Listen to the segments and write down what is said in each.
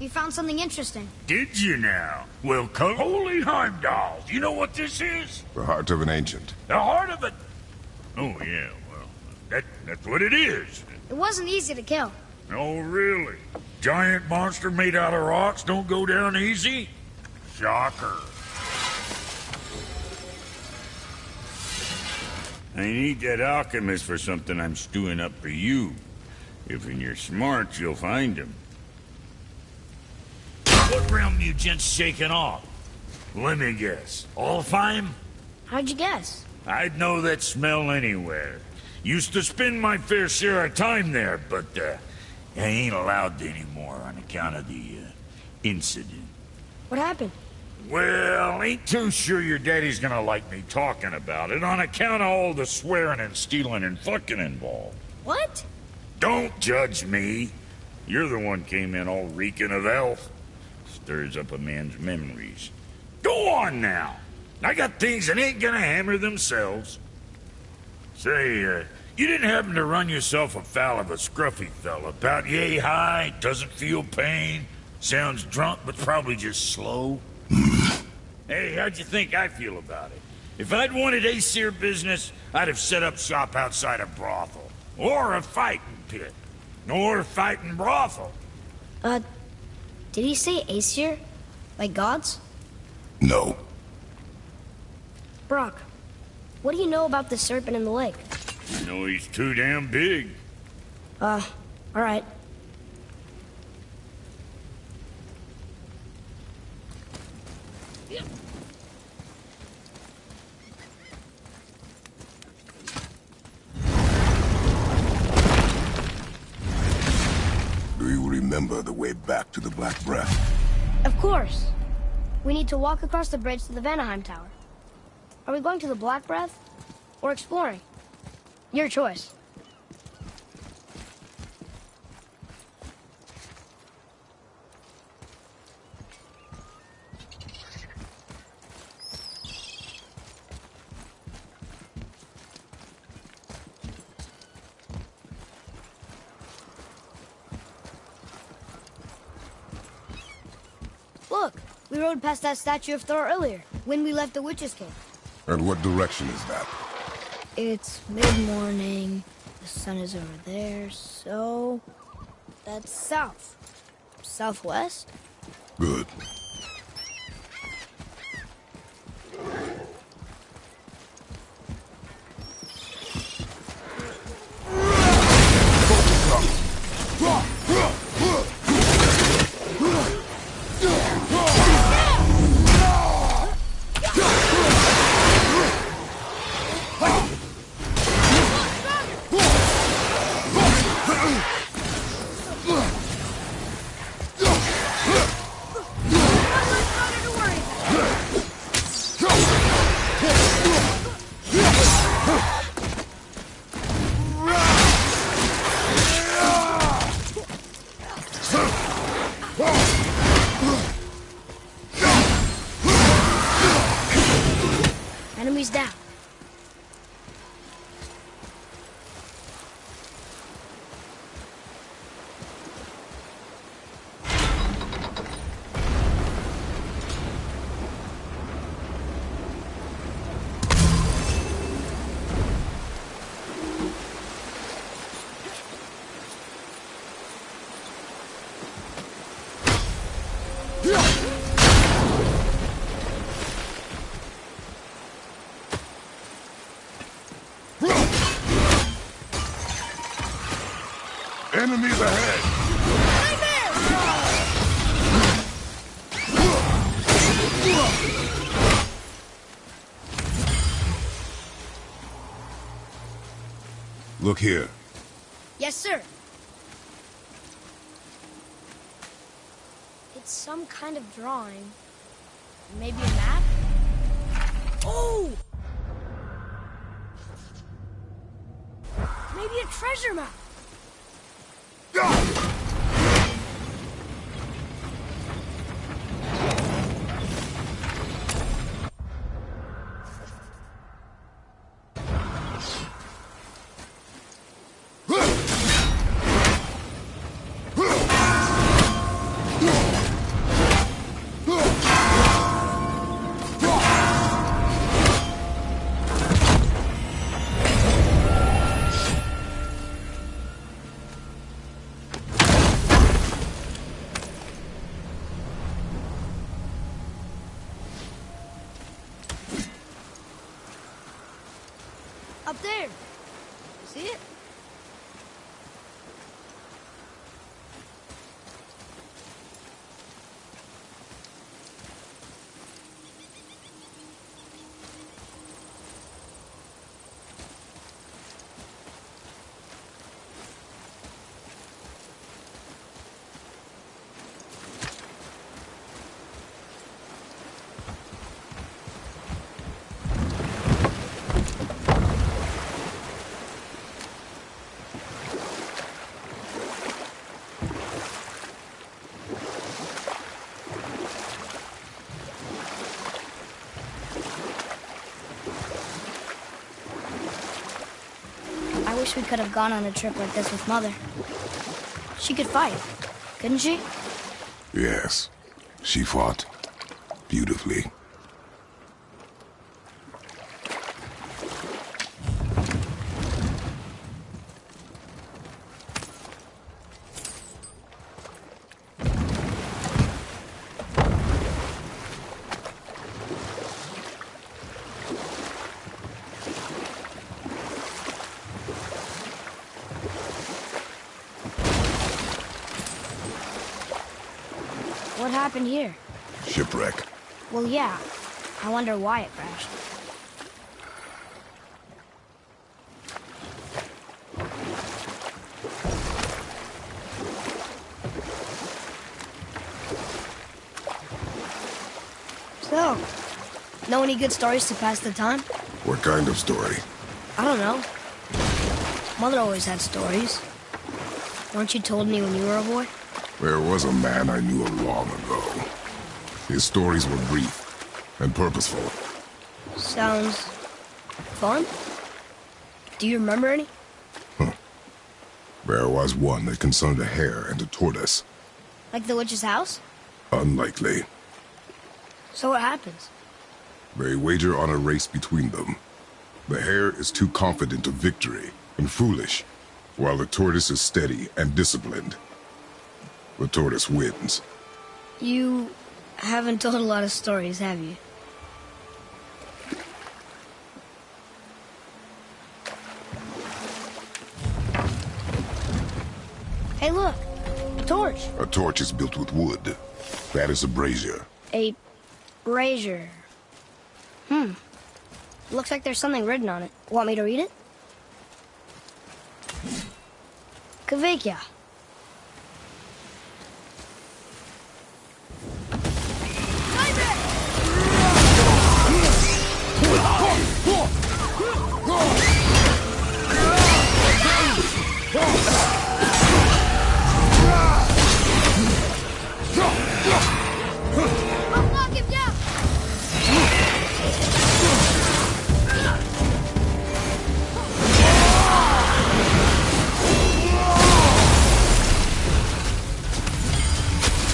We found something interesting. Did you now? Well, come. Holy Heimdall! You know what this is? The heart of an ancient. The heart of a... Oh, yeah, well, that's what it is. It wasn't easy to kill. Oh, really? Giant monster made out of rocks don't go down easy? Shocker. I need that alchemist for something I'm stewing up for you. If you're smart, you'll find him. What realm you gents shaking off? Let me guess. Alfheim? How'd you guess? I'd know that smell anywhere. Used to spend my fair share of time there, but I ain't allowed to anymore on account of the incident. What happened? Well, ain't too sure your daddy's gonna like me talking about it on account of all the swearing and stealing and fucking involved. What? Don't judge me. You're the one came in all reeking of elf. Stirs up a man's memories. Go on now. I got things that ain't gonna hammer themselves. Say, you didn't happen to run yourself afoul of a scruffy fella, about yay high, doesn't feel pain, sounds drunk but probably just slow? Hey, how'd you think I feel about it? If I'd wanted Aesir business, I'd have set up shop outside a brothel. Or a fighting pit. Or a fighting brothel. Did he say Aesir? Like gods? No. Brock, what do you know about the serpent in the lake? I know he's too damn big. Alright. Do you remember the way back to the Black Breath? Of course. We need to walk across the bridge to the Vanaheim Tower. Are we going to the Black Breath? Or exploring? Your choice. Look, we rode past that statue of Thor earlier, when we left the Witch's Cave. And what direction is that? It's mid-morning, the sun is over there, so... that's south. Southwest? Good. Enemies down. Enemies ahead! Look here. Yes, sir. It's some kind of drawing. Maybe a map? Oh! Maybe a treasure map. Out there. You see it? I wish we could have gone on a trip like this with Mother. She could fight, couldn't she? Yes. She fought. Beautifully. What happened here? Shipwreck. Well, yeah. I wonder why it crashed. So, know any good stories to pass the time? What kind of story? I don't know. Mother always had stories. Weren't you told me when you were a boy? There was a man I knew long ago. His stories were brief and purposeful. Sounds fun. Do you remember any? There was one that concerned a hare and a tortoise. Like the witch's house? Unlikely. So what happens? They wager on a race between them. The hare is too confident of victory and foolish, while the tortoise is steady and disciplined. The tortoise wins. You haven't told a lot of stories, have you? Hey, look! A torch! A torch is built with wood. That is a brazier. A brazier. Looks like there's something written on it. Want me to read it? Kveikja. Knock him down!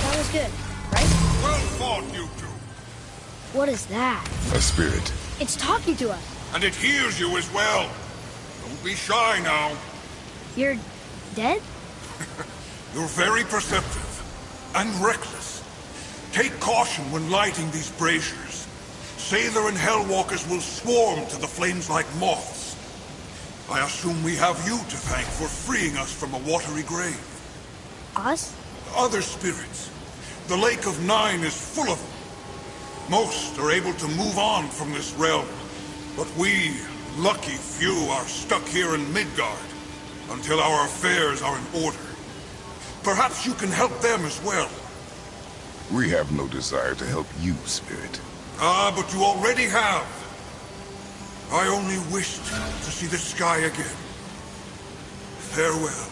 That was good, right? Well fought, you two. What is that? A spirit. It's talking to us. And it hears you as well. Don't be shy now. You're dead? You're very perceptive and reckless. Take caution when lighting these braziers. Sailor and Hellwalkers will swarm to the flames like moths. I assume we have you to thank for freeing us from a watery grave. Us? Other spirits. The Lake of Nine is full of them. Most are able to move on from this realm, but we, lucky few, are stuck here in Midgard until our affairs are in order. Perhaps you can help them as well. We have no desire to help you, spirit. Ah, but you already have. I only wished to see the sky again. Farewell.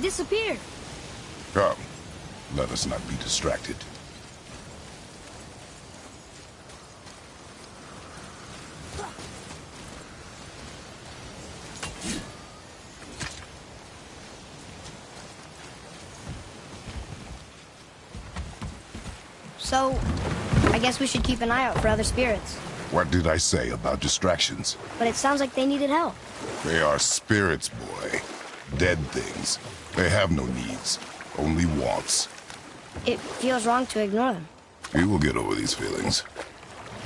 disappeared. Come, let us not be distracted. So, I guess we should keep an eye out for other spirits. What did I say about distractions? But it sounds like they needed help. They are spirits, boy. Dead things. They have no needs, only wants. It feels wrong to ignore them. You will get over these feelings.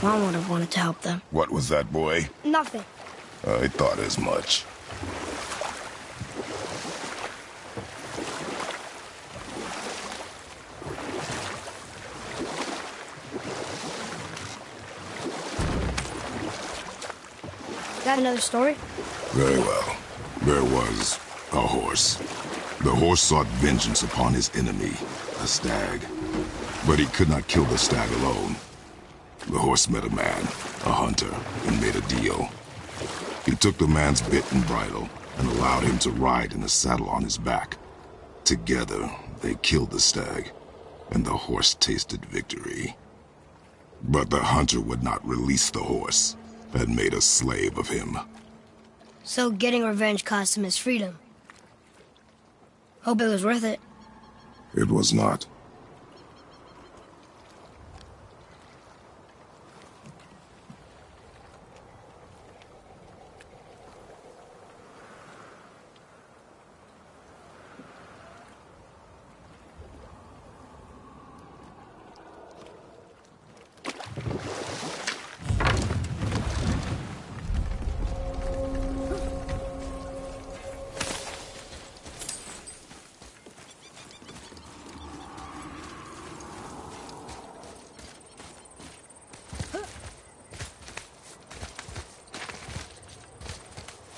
Mom would have wanted to help them. What was that, boy? Nothing. I thought as much. Got another story? Very well. There was a horse. The horse sought vengeance upon his enemy, a stag. But he could not kill the stag alone. The horse met a man, a hunter, and made a deal. He took the man's bit and bridle and allowed him to ride in a saddle on his back. Together, they killed the stag, and the horse tasted victory. But the hunter would not release the horse and made a slave of him. So getting revenge cost him his freedom. Hope it was worth it. It was not.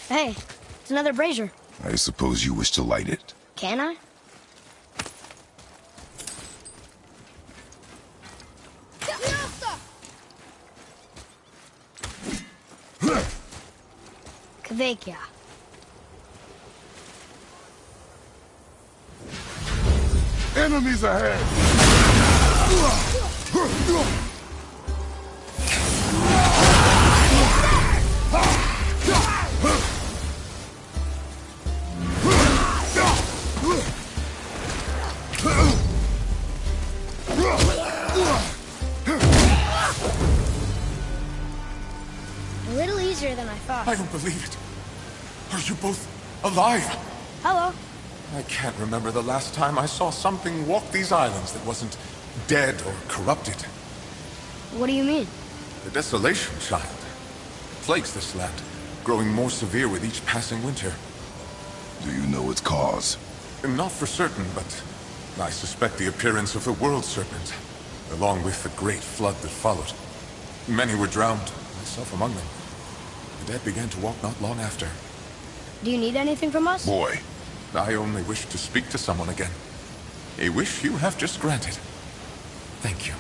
Hey, it's another brazier. I suppose you wish to light it. Can I? Kvekia. Enemies ahead! A little easier than I thought. I don't believe it. Are you both alive? Hello. I can't remember the last time I saw something walk these islands that wasn't dead or corrupted. What do you mean? The desolation, child. Plagues this land, growing more severe with each passing winter. Do you know its cause? Not for certain, but I suspect the appearance of the World Serpent, along with the great flood that followed. Many were drowned, myself among them. The dead began to walk not long after. Do you need anything from us? Boy, I only wish to speak to someone again. A wish you have just granted. Thank you.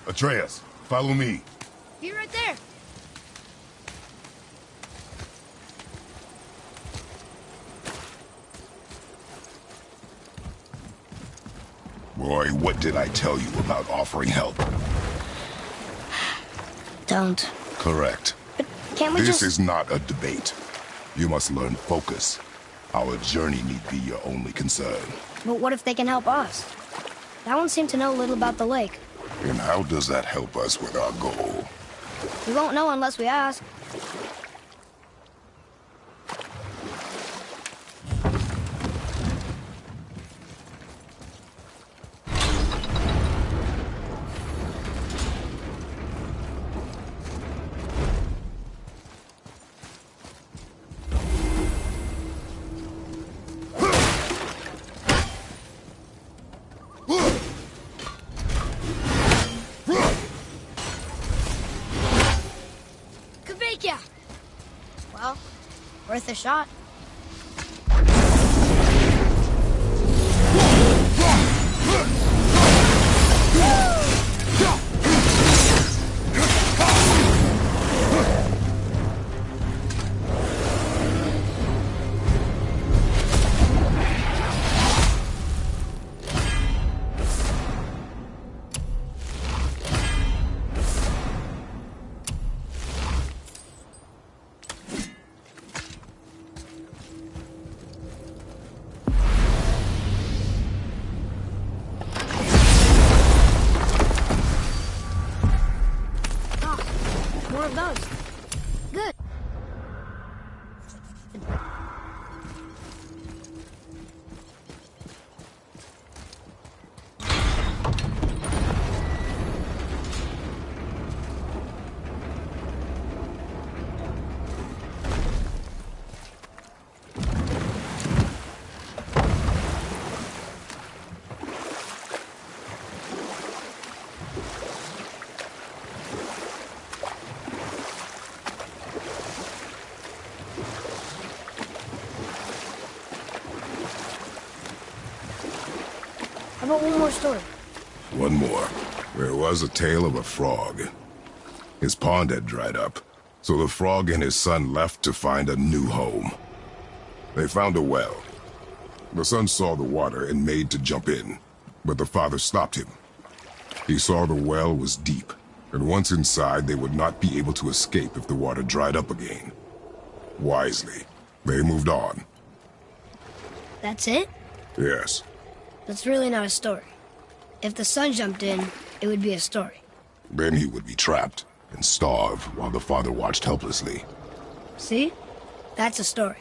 Atreus, follow me. Be right there. Boy, what did I tell you about offering help? Don't. Correct. But can't we This just... is not a debate. You must learn focus. Our journey need be your only concern. But what if they can help us? That one seemed to know little about the lake. And how does that help us with our goal? We won't know unless we ask. Kavika! Well, worth a shot. More of those. Good. How about one more story? One more. There was a tale of a frog. His pond had dried up, so the frog and his son left to find a new home. They found a well. The son saw the water and made to jump in, but the father stopped him. He saw the well was deep, and once inside they would not be able to escape if the water dried up again. Wisely, they moved on. That's it? Yes. That's really not a story. If the son jumped in, it would be a story. Then he would be trapped and starve while the father watched helplessly. See? That's a story.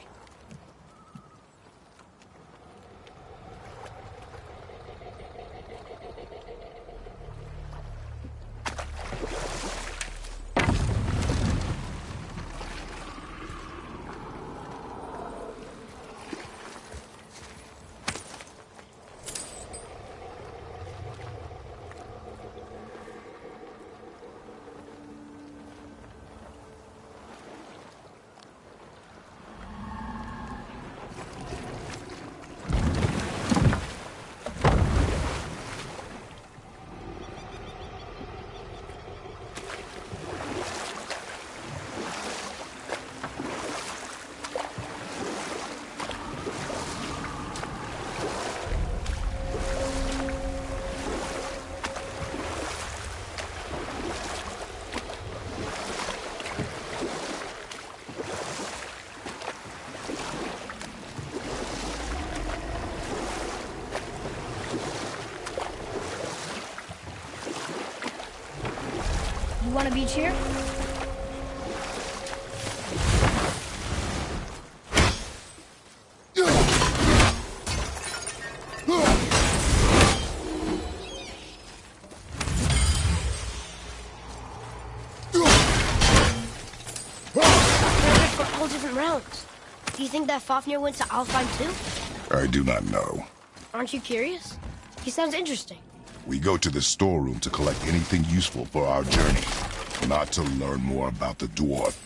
You want a beach here? For all different realms. Do you think that Fafnir went to Alfheim too? I do not know. Aren't you curious? He sounds interesting. We go to the storeroom to collect anything useful for our journey, not to learn more about the dwarf.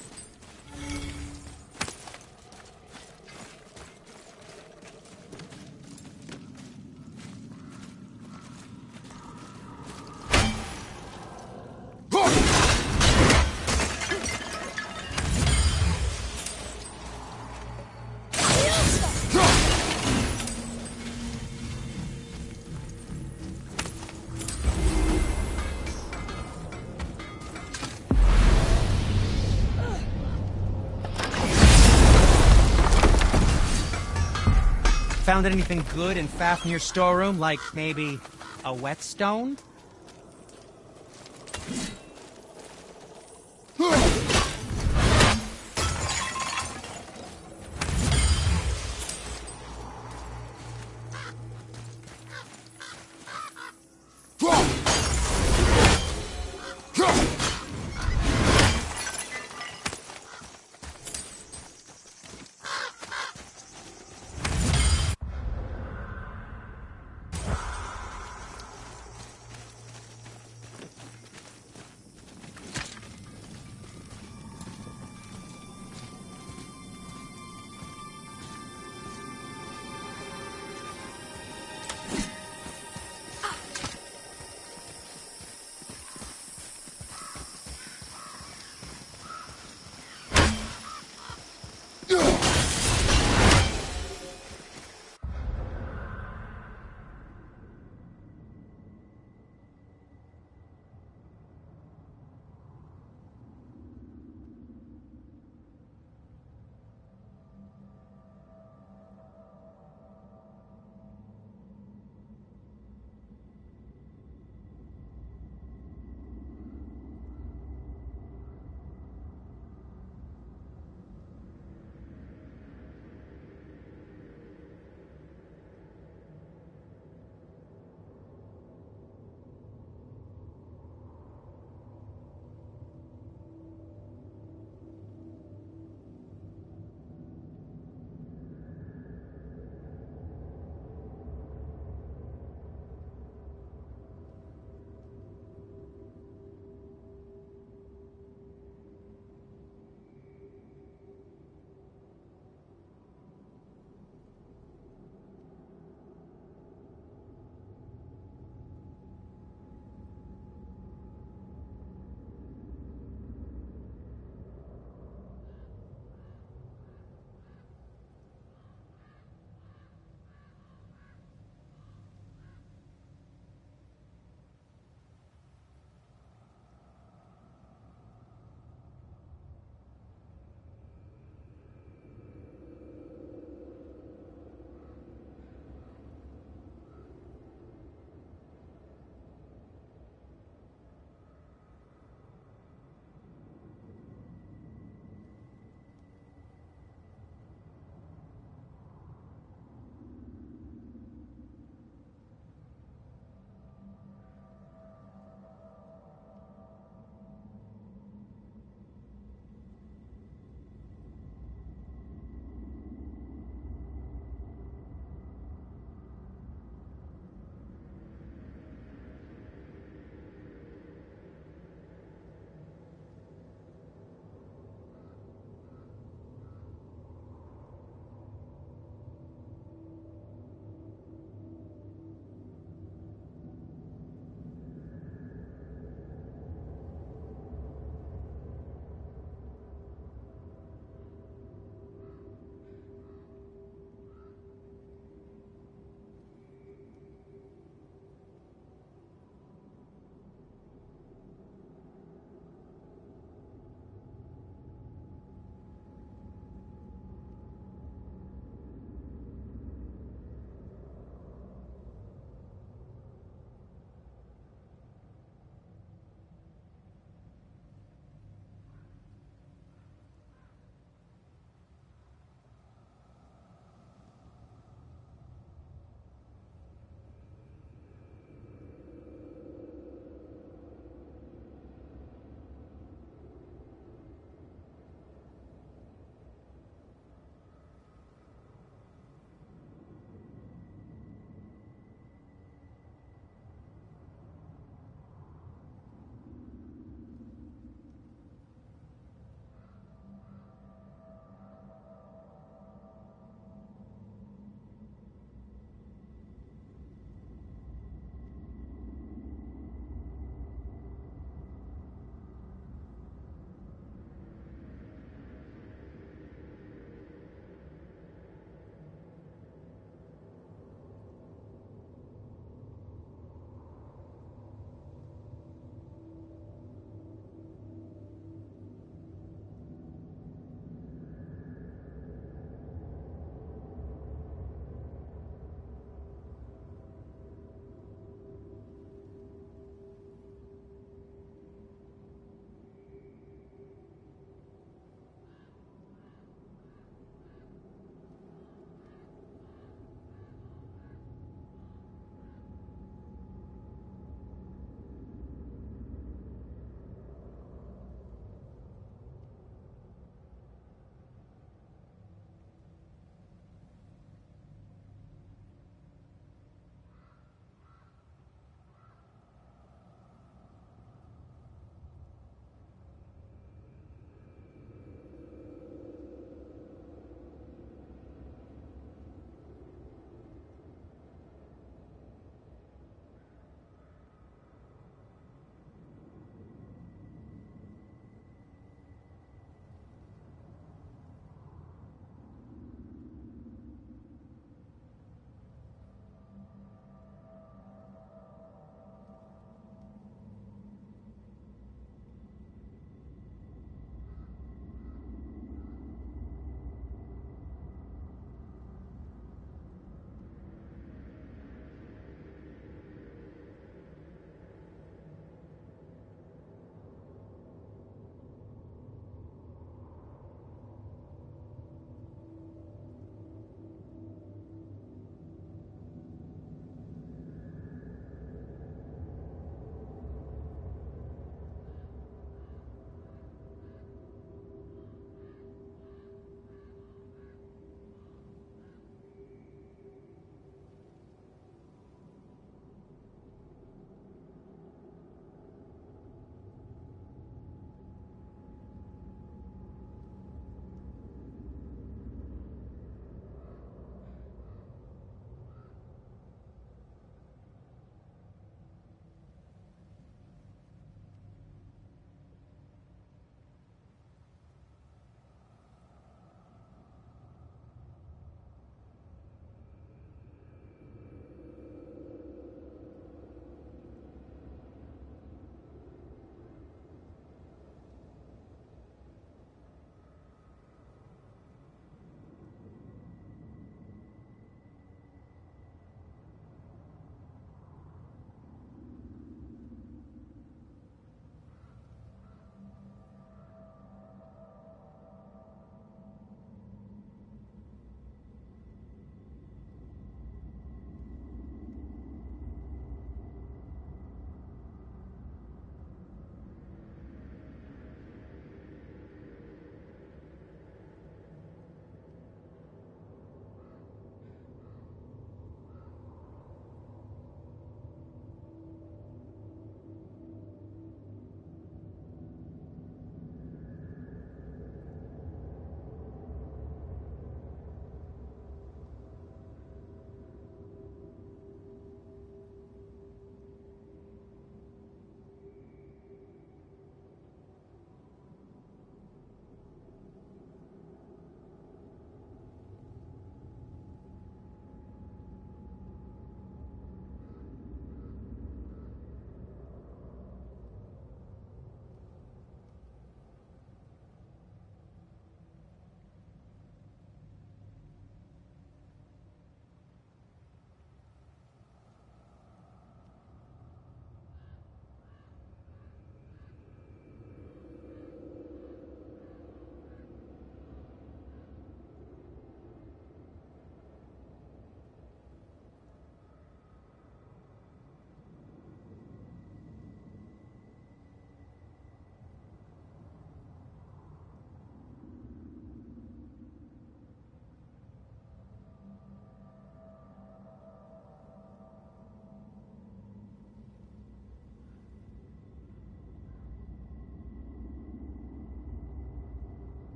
Found anything good in Fafnir's storeroom, like maybe a whetstone?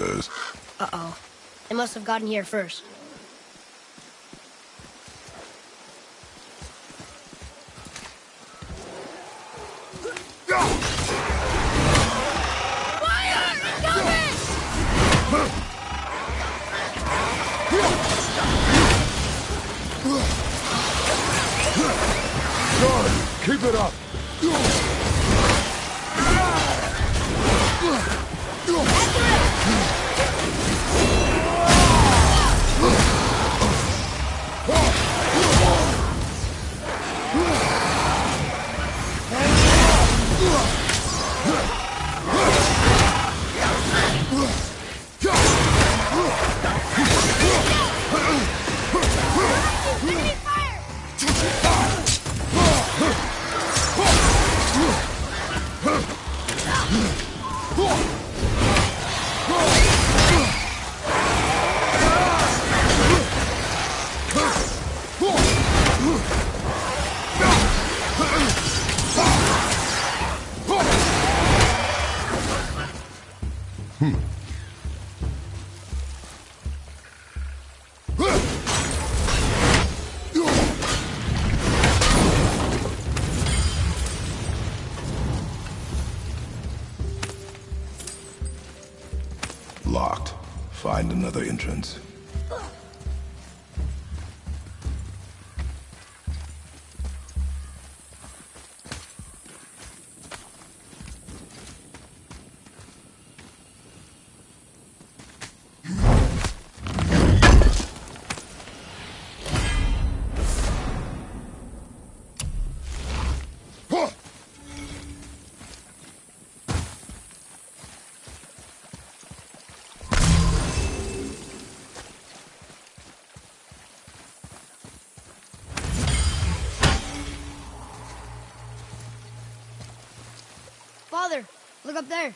others. Uh-oh. They must have gotten here first. Keep it up! Locked. Find another entrance. Father, look up there.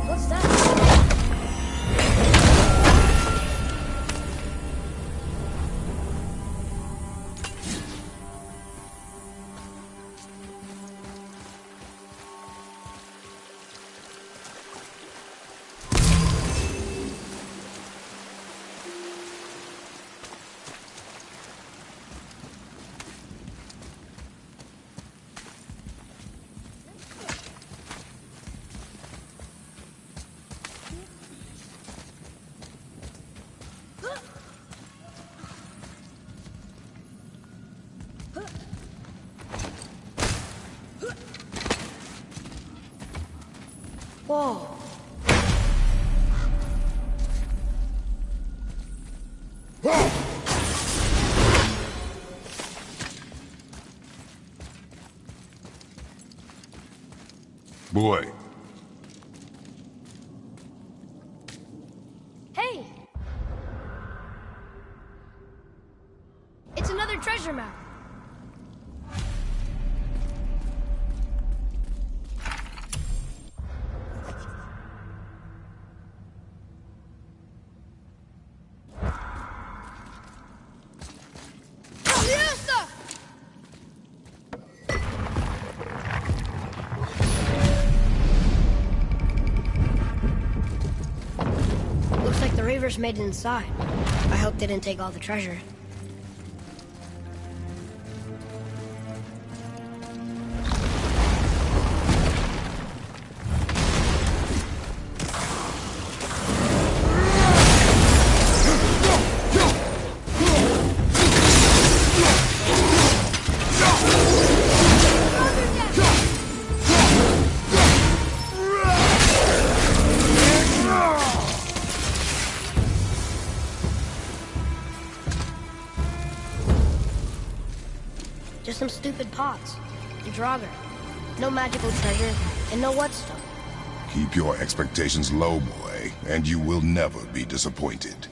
What's that? Whoa. Boy, Hey! It's another treasure map. Looks like the Reavers made it inside. I hope they didn't take all the treasure. Just some stupid pots. And Draugr. No magical treasure, and no whetstone. keep your expectations low, boy, and you will never be disappointed.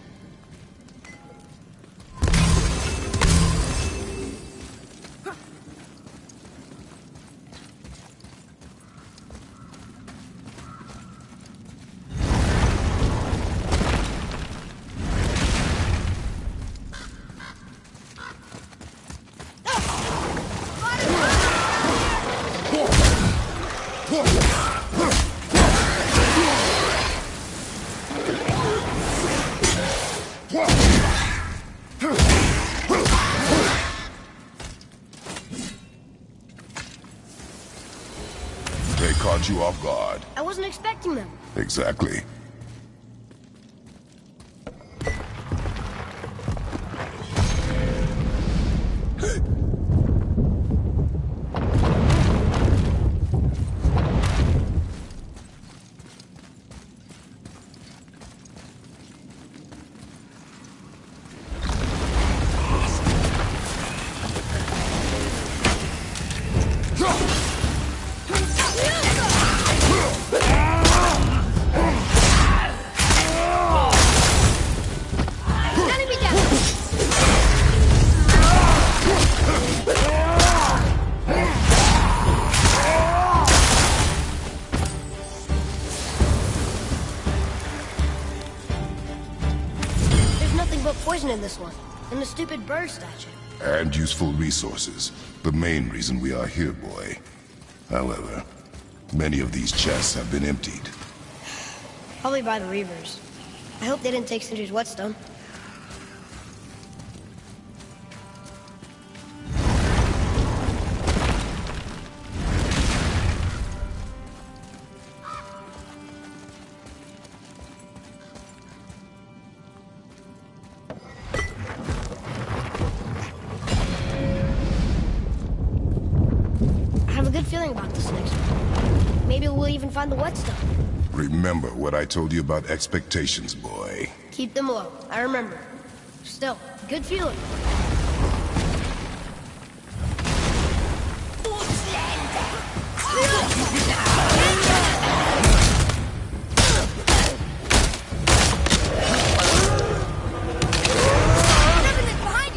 They caught you off guard. I wasn't expecting them. Exactly. Enemy down! There's nothing but poison in this one, and the stupid bird statue. And useful resources. The main reason we are here, boy. However, many of these chests have been emptied. Probably by the Reavers. I hope they didn't take Cinder's whetstone. I have a good feeling about this next one. Maybe we'll even find the whetstone. Remember what I told you about expectations, boy. Keep them low. I remember. Still, good feeling. Everything's behind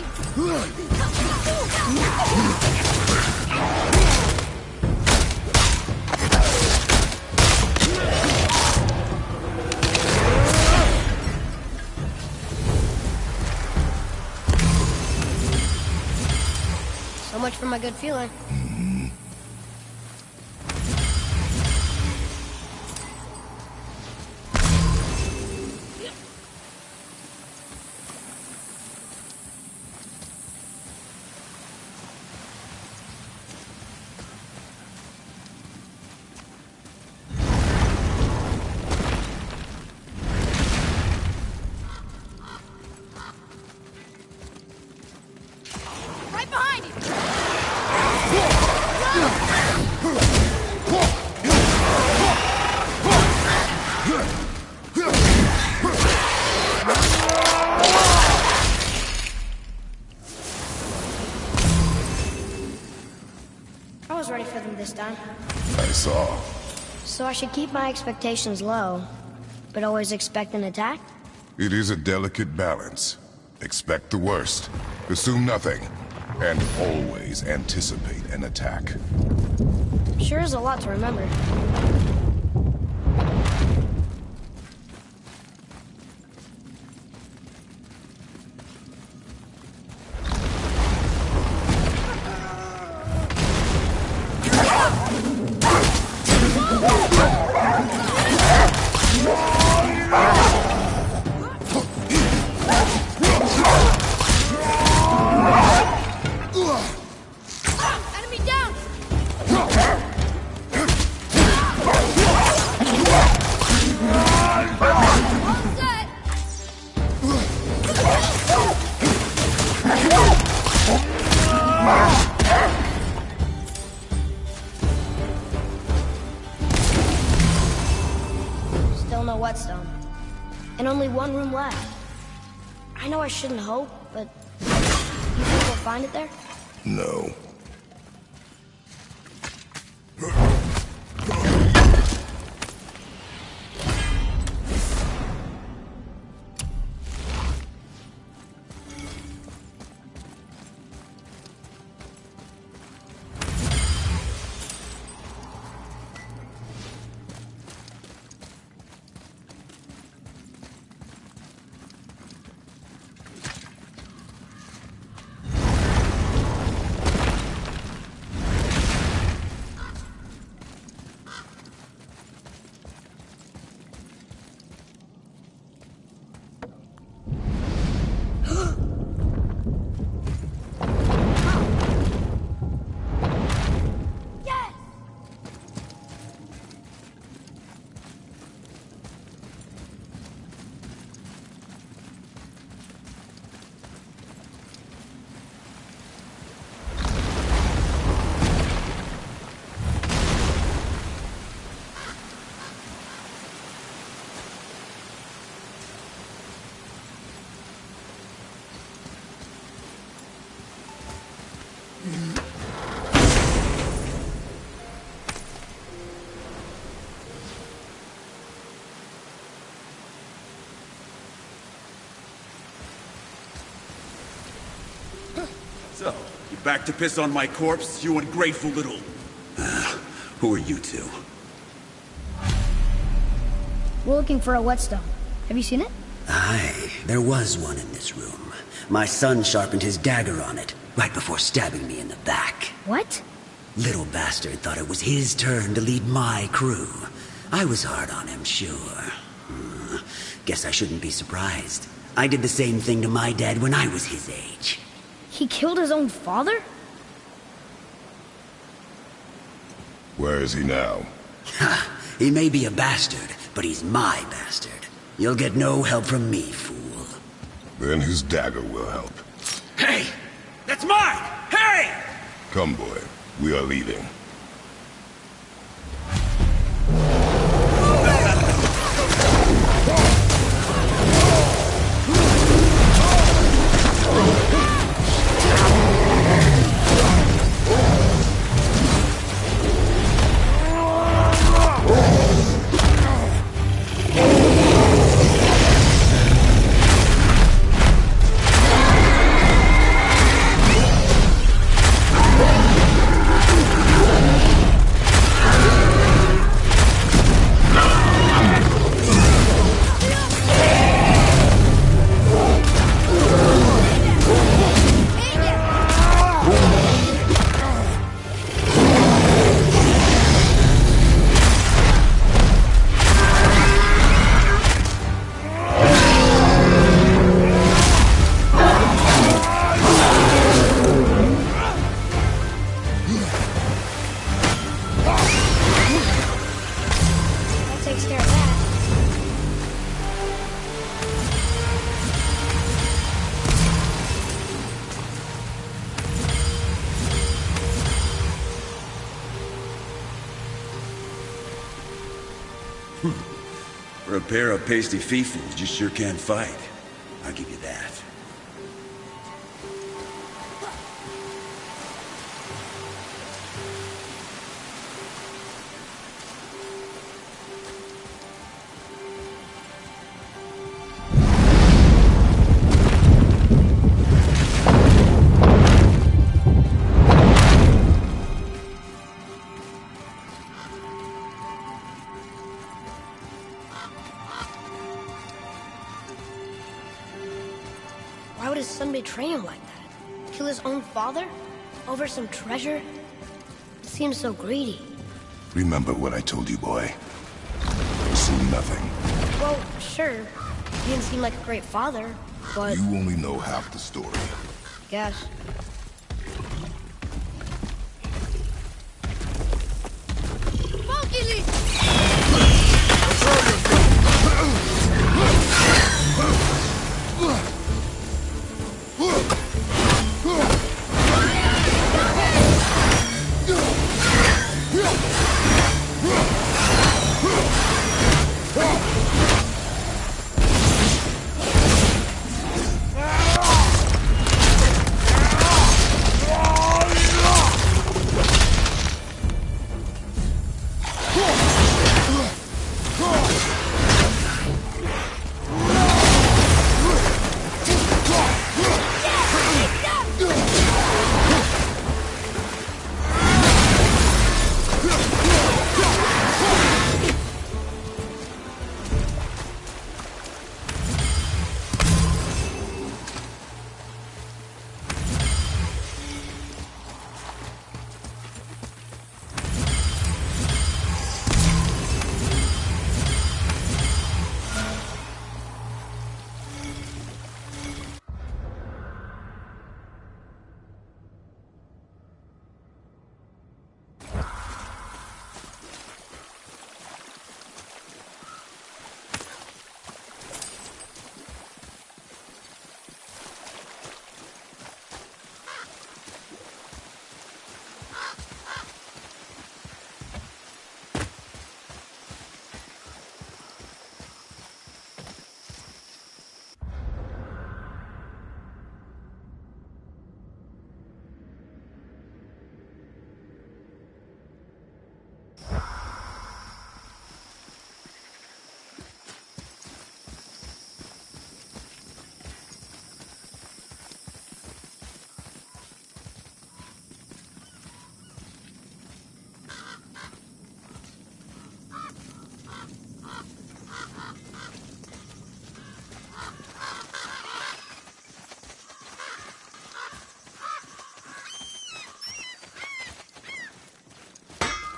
So much for my good feeling. Right behind you! I was ready for them this time. I saw. So I should keep my expectations low, but always expect an attack? It is a delicate balance. Expect the worst, assume nothing, and always anticipate an attack. Sure is a lot to remember. Enemy down! All set! Still no whetstone. And only one room left. I know I shouldn't hope, but you think we'll find it there? No. So, you back to piss on my corpse, you ungrateful little... who are you two? We're looking for a whetstone. Have you seen it? Aye, there was one in this room. My son sharpened his dagger on it, right before stabbing me in the back. What? Little bastard thought it was his turn to lead my crew. I was hard on him, sure. Guess I shouldn't be surprised. I did the same thing to my dad when I was his age. He killed his own father? Where is he now? Ha! He may be a bastard, but he's my bastard. You'll get no help from me, fool. Then his dagger will help. Hey! That's mine! Hey! Come, boy. We are leaving. For a pair of pasty fiefus, you sure can fight. I'll give you that. Why would his son betray him like that? Kill his own father? Over some treasure? It seems so greedy. Remember what I told you, boy. Assume nothing. Well, sure. He didn't seem like a great father, but... You only know half the story. Guess.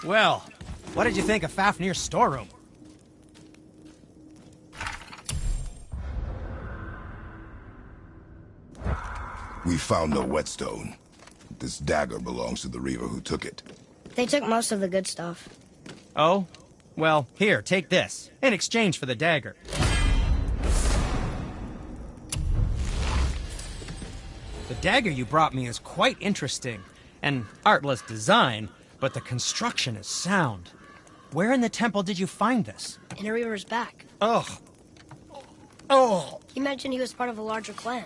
Well, what did you think of Fafnir's storeroom? We found no whetstone. This dagger belongs to the Reaver who took it. They took most of the good stuff. Oh? Well, here, take this, in exchange for the dagger. The dagger you brought me is quite interesting. An artless design, but the construction is sound. Where in the temple did you find this? In a Reaver's back. Ugh. Oh! He mentioned he was part of a larger clan.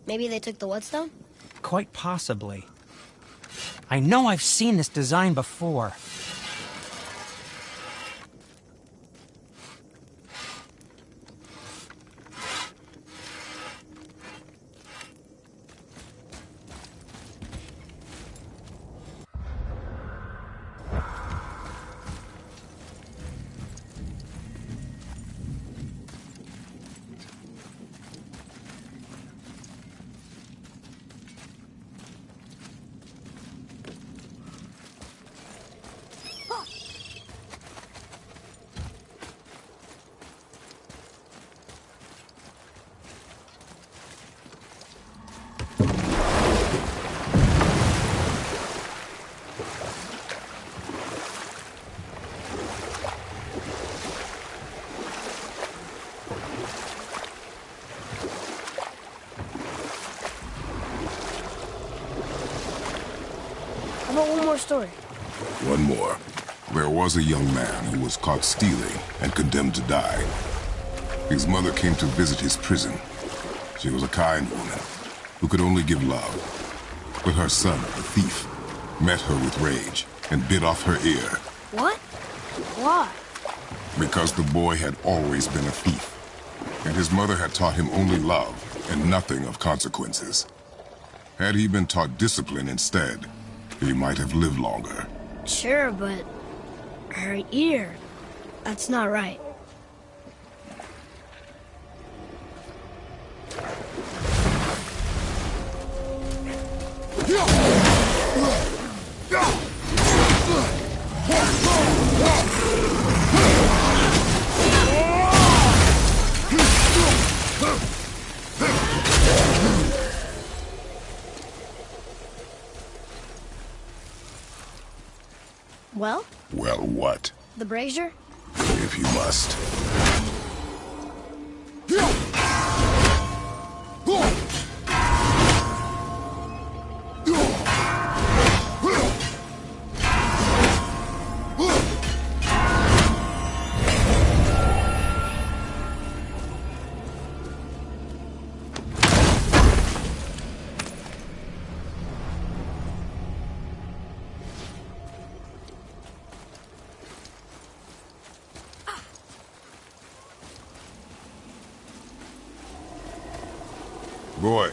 Maybe they took the whetstone? Quite possibly. I know I've seen this design before. How about one more story? One more. There was a young man who was caught stealing and condemned to die. His mother came to visit his prison. She was a kind woman who could only give love. But her son, the thief, met her with rage and bit off her ear. What? Why? Because the boy had always been a thief, and his mother had taught him only love and nothing of consequences. Had he been taught discipline instead, he might have lived longer. Sure, but her ear, that's not right. Well? Well, what? The brazier? If you must. Boy,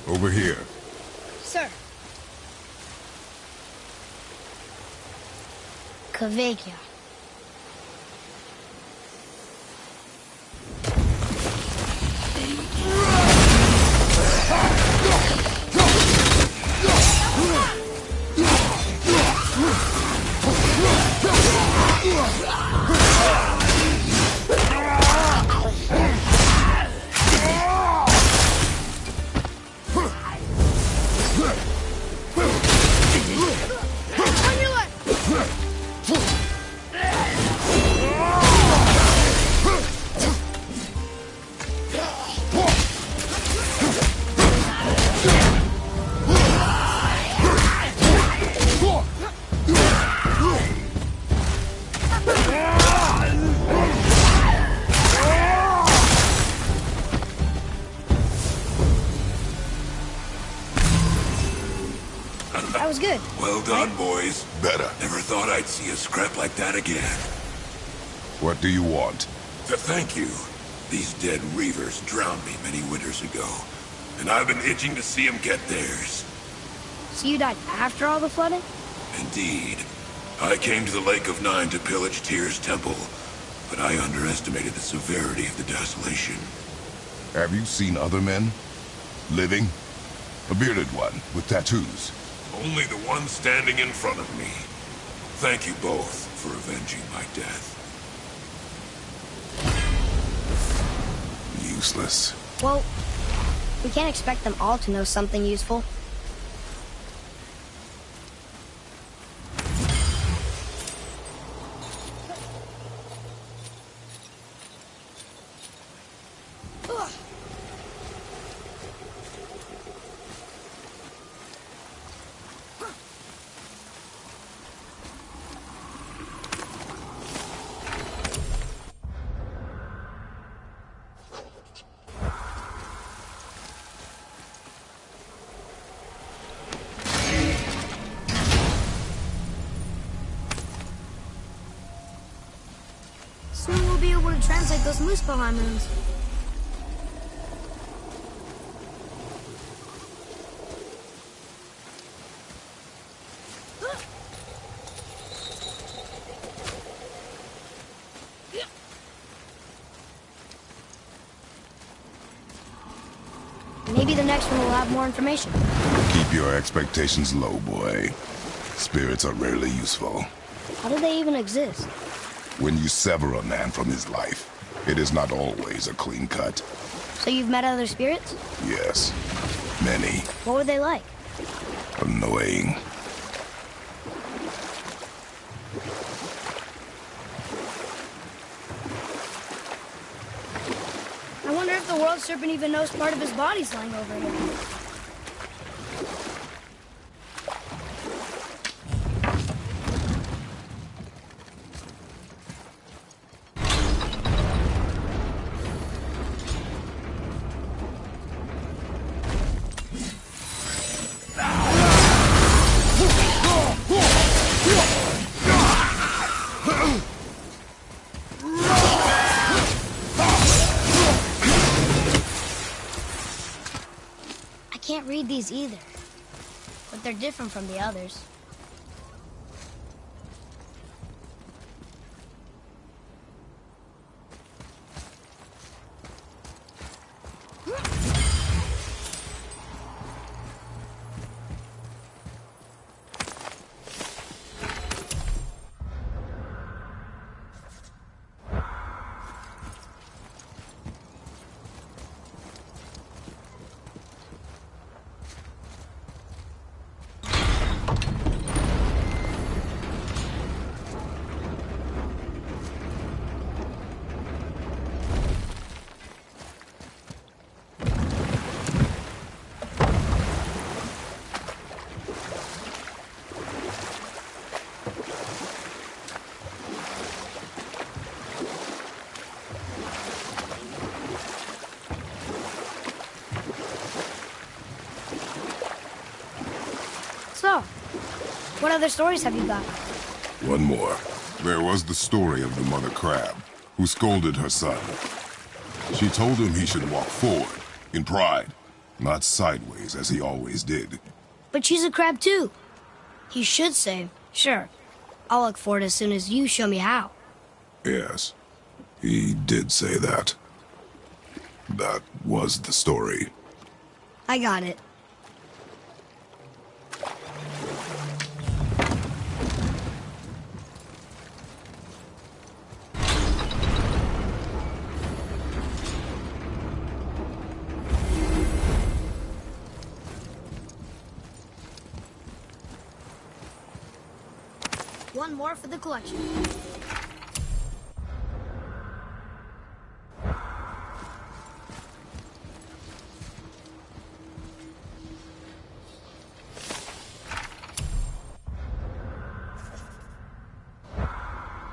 over here. Sir. Kvekia. That was good. Well done, boys. Better. Never thought I'd see a scrap like that again. What do you want? To thank you. These dead Reavers drowned me many winters ago, and I've been itching to see them get theirs. So you died after all the flooding? Indeed. I came to the Lake of Nine to pillage Tyr's temple, but I underestimated the severity of the desolation. Have you seen other men? Living? A bearded one with tattoos. Only the one standing in front of me. Thank you both for avenging my death. Useless. Well, we can't expect them all to know something useful. Soon we'll be able to translate those Muspelheim runes. Maybe the next one will have more information. Keep your expectations low, boy. Spirits are rarely useful. How do they even exist? When you sever a man from his life, it is not always a clean cut. So you've met other spirits? Yes, many. What were they like? Annoying. I wonder if the world serpent even knows part of his body's lying over here. I can't read these either, but they're different from the others. So, what other stories have you got? One more. There was the story of the mother crab, who scolded her son. She told him he should walk forward, in pride, not sideways as he always did. But she's a crab too. He should say, sure, I'll look for it as soon as you show me how. Yes, he did say that. That was the story. I got it. One more for the collection.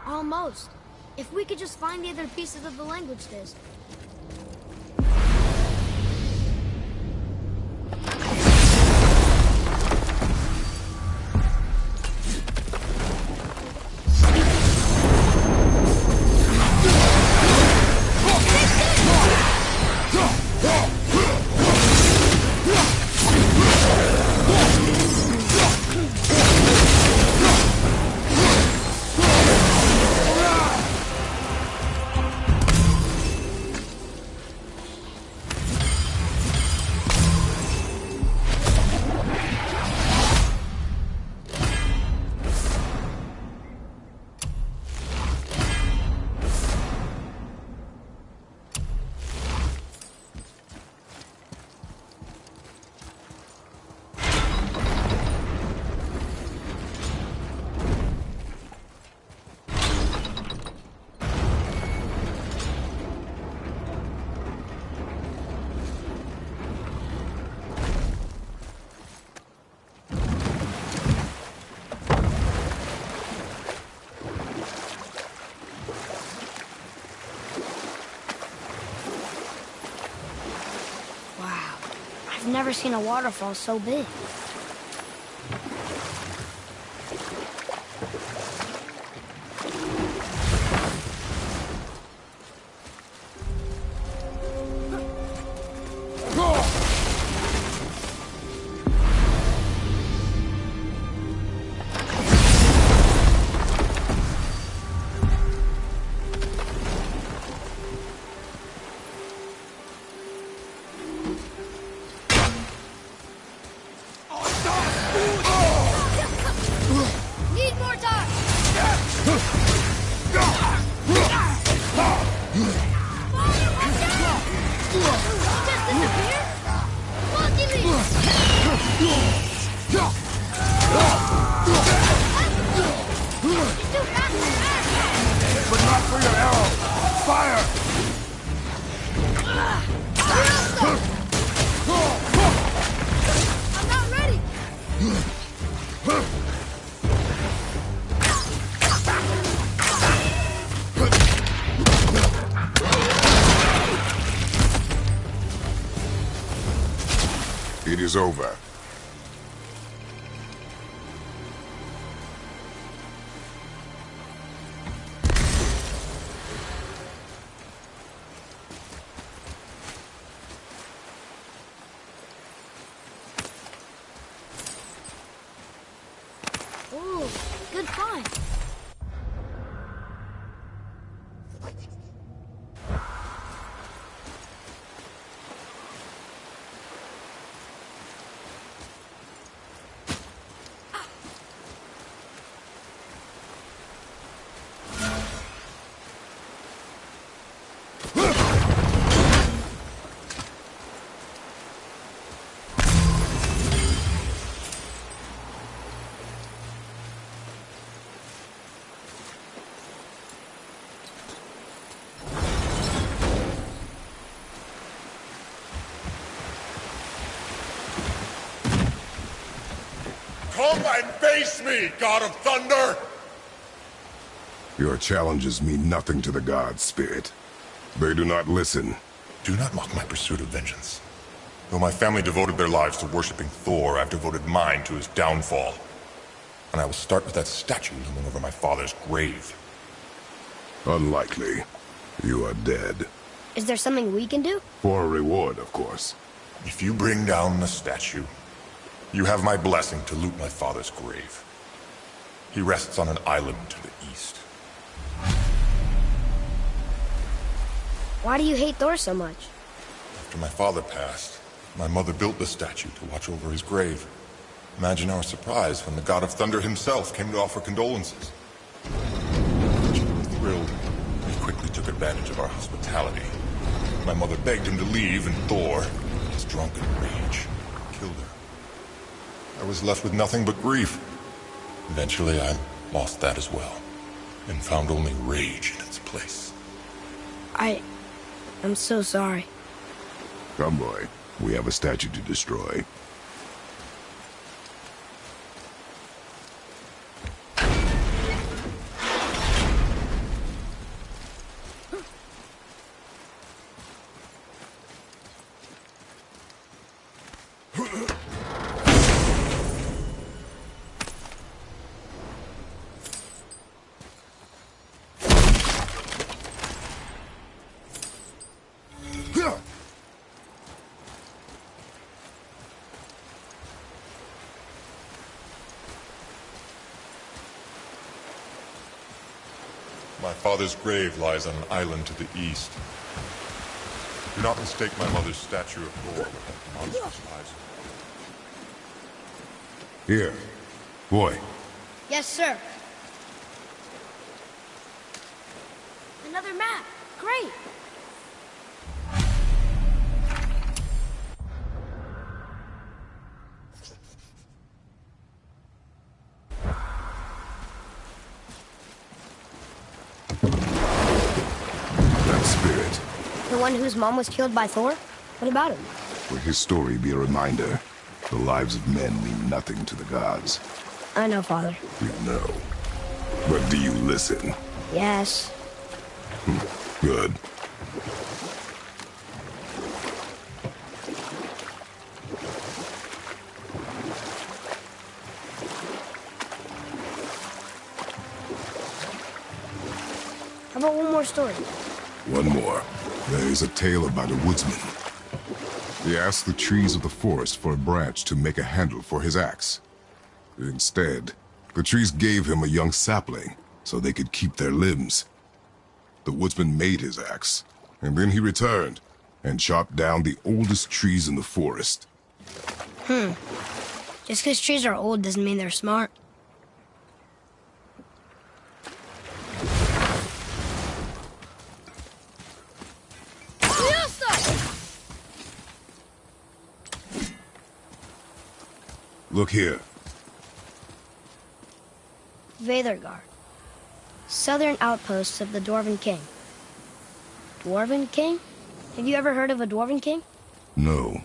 Almost. If we could just find the other pieces of the language disc. I've never seen a waterfall so big. Need more time! Just disappear? Monkey You're too fast! But not for your arrow! Fire! I'm not ready! It is over. Ooh, good find. Come and face me, God of Thunder! Your challenges mean nothing to the gods, Spirit. They do not listen. Do not mock my pursuit of vengeance. Though my family devoted their lives to worshipping Thor, I've devoted mine to his downfall. And I will start with that statue looming over my father's grave. Unlikely. You are dead. Is there something we can do? For a reward, of course. If you bring down the statue, you have my blessing to loot my father's grave. He rests on an island to the east. Why do you hate Thor so much? After my father passed, my mother built the statue to watch over his grave. Imagine our surprise when the God of Thunder himself came to offer condolences. Thrilled, he quickly took advantage of our hospitality. My mother begged him to leave, and Thor, in his drunken rage, killed her. I was left with nothing but grief. Eventually, I lost that as well, and found only rage in its place. I'm so sorry. Come, boy. We have a statue to destroy. My father's grave lies on an island to the east. Do not mistake my mother's statue of Thor with that monstrous eyes. Here. Boy. Yes, sir. Another map. Great. That spirit. The one whose mom was killed by Thor? What about him? Will his story be a reminder? The lives of men mean nothing to the gods. I know, Father. You know. But do you listen? Yes. Good. about one more story? One more. There is a tale about a woodsman. He asked the trees of the forest for a branch to make a handle for his axe. Instead, the trees gave him a young sapling so they could keep their limbs. The woodsman made his axe, and then he returned and chopped down the oldest trees in the forest. Just because trees are old doesn't mean they're smart. Look here. Veithergard. Southern outposts of the Dwarven King. Dwarven King? Have you ever heard of a Dwarven King? No.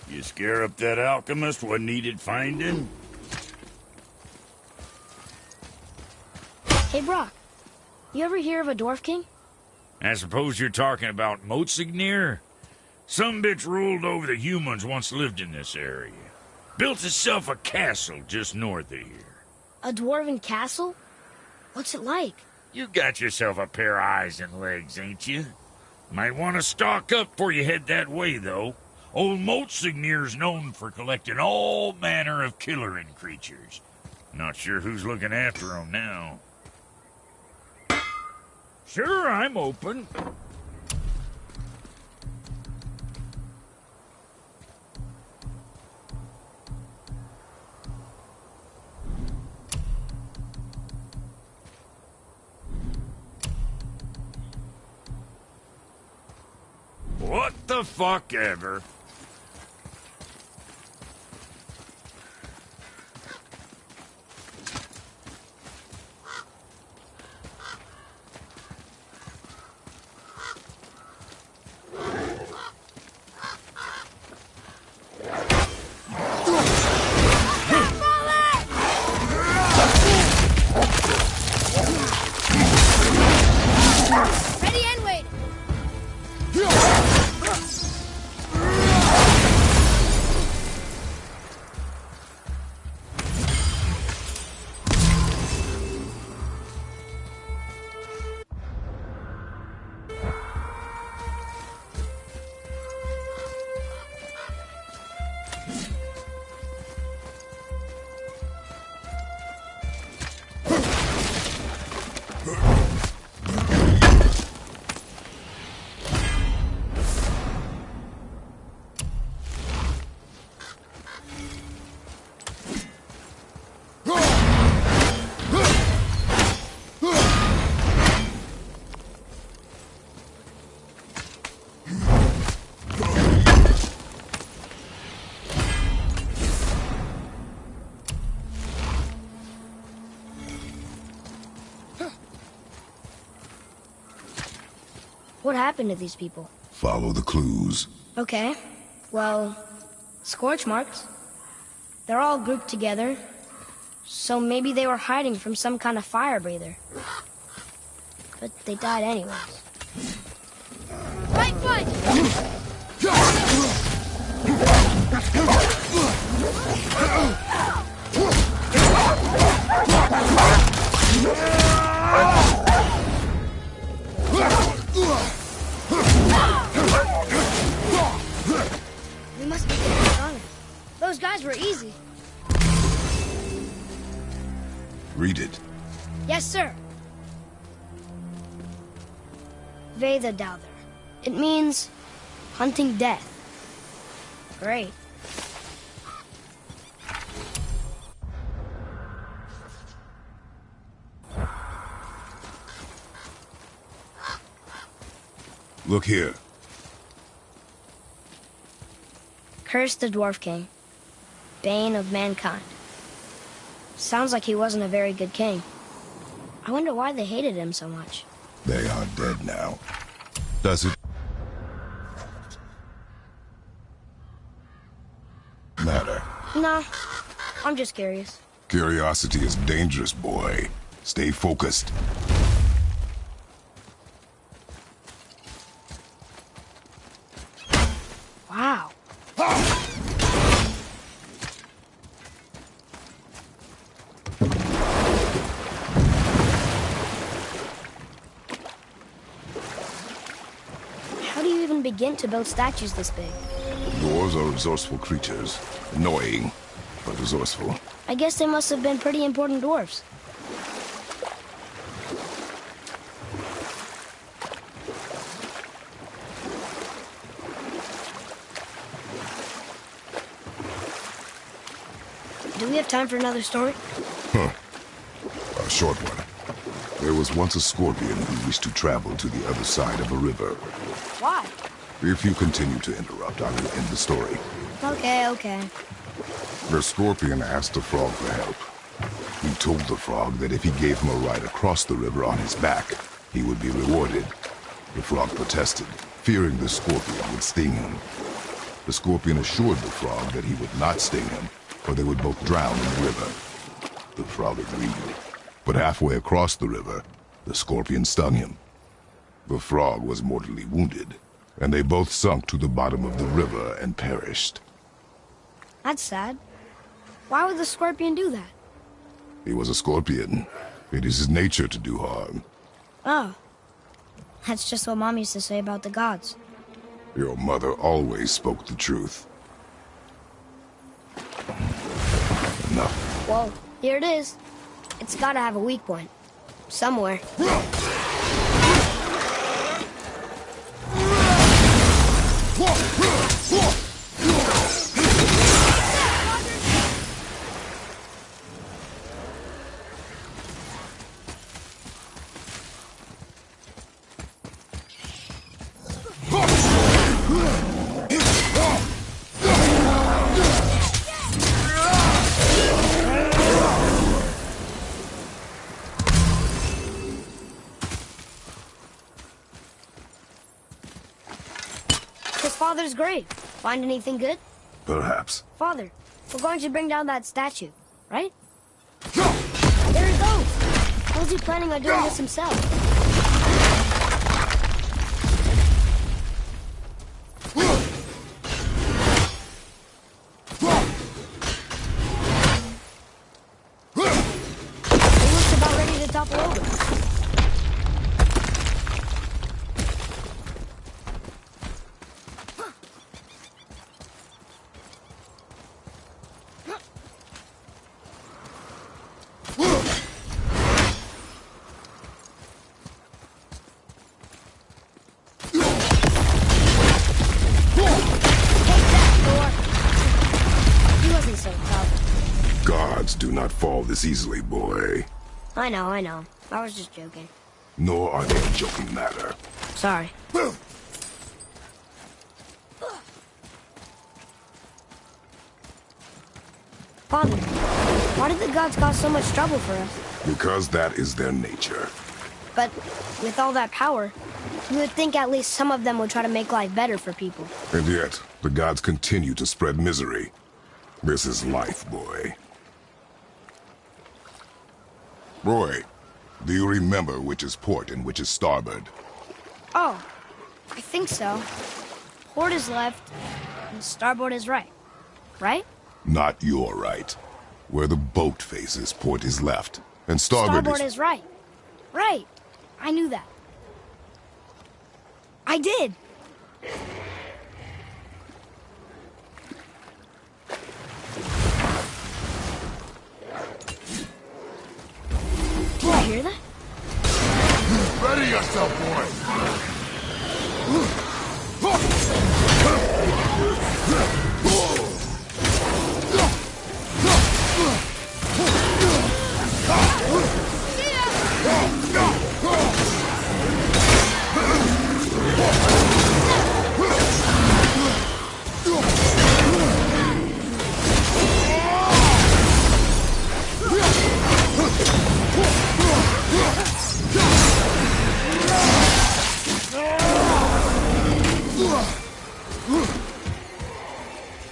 You scare up that alchemist what needed finding? Hey, Brock. You ever hear of a Dwarf King? I suppose you're talking about Motsignir? Some bitch ruled over the humans once lived in this area. Built itself a castle just north of here. A Dwarven castle? What's it like? You got yourself a pair of eyes and legs, ain't you? Might want to stock up before you head that way, though. Old Motsignir's known for collecting all manner of killerin creatures. Not sure who's looking after 'em now. Sure, I'm open. What the fuck ever? Ready and wait. What happened to these people? Follow the clues. Okay. Well, scorch marks. They're all grouped together. So maybe they were hiding from some kind of fire breather. But they died anyways. Fight, fight! We must be getting stronger. Those guys were easy. Read it. Yes, sir. Veithadauthr. It means hunting death. Great. Look here. Curse the Dwarf King. Bane of mankind. Sounds like he wasn't a very good king. I wonder why they hated him so much. They are dead now. Does it matter? No, I'm just curious. Curiosity is dangerous, boy. Stay focused. Wow. begin to build statues this big? Dwarves are resourceful creatures. Annoying, but resourceful. I guess they must have been pretty important dwarves. Do we have time for another story? A short one. There was once a scorpion who wished to travel to the other side of a river. Why? If you continue to interrupt, I will end the story. Okay. The scorpion asked the frog for help. He told the frog that if he gave him a ride across the river on his back, he would be rewarded. The frog protested, fearing the scorpion would sting him. The scorpion assured the frog that he would not sting him, or they would both drown in the river. The frog agreed. But halfway across the river, the scorpion stung him. The frog was mortally wounded, and they both sunk to the bottom of the river and perished. That's sad. Why would the scorpion do that? He was a scorpion. It is his nature to do harm. Oh. That's just what Mom used to say about the gods. Your mother always spoke the truth. Enough. Well, here it is. It's gotta have a weak point. Somewhere. Father's grave. Find anything good? Perhaps. Father, we're going to bring down that statue, right? There he goes! How's he planning on doing this himself? He looks about ready to topple over. Do not fall this easily, boy. I know. I was just joking. Nor are they a joking matter. Sorry. Father, why did the gods cause so much trouble for us? Because that is their nature. But with all that power, you would think at least some of them would try to make life better for people. And yet, the gods continue to spread misery. This is life, boy. Roy, do you remember which is port and which is starboard? Oh, I think so. Port is left, and starboard is right. Right? Not your right. Where the boat faces, port is left, and starboard is right. Right. I knew that. I did. Did you hear that? Ready yourself, boy!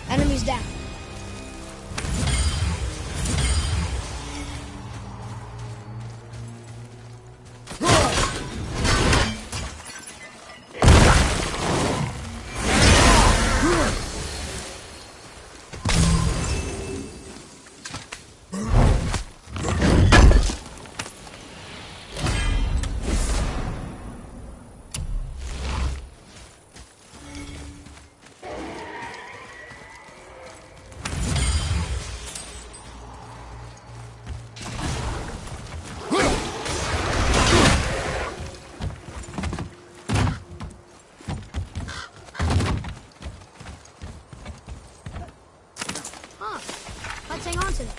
Enemies down. Huh. Let's hang on to them.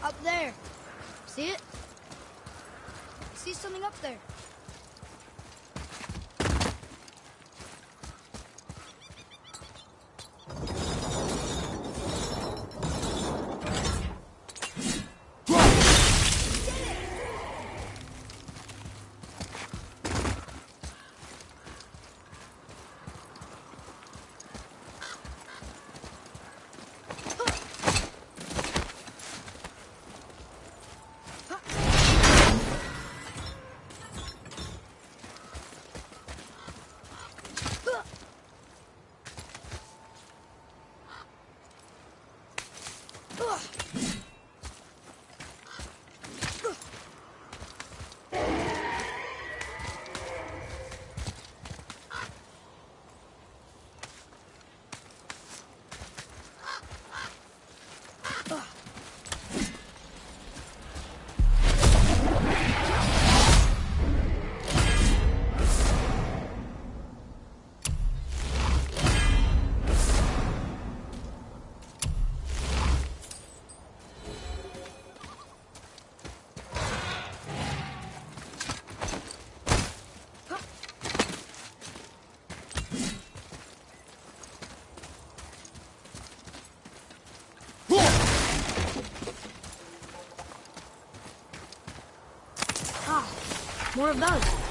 Up there. See it? I see something up there. More of those.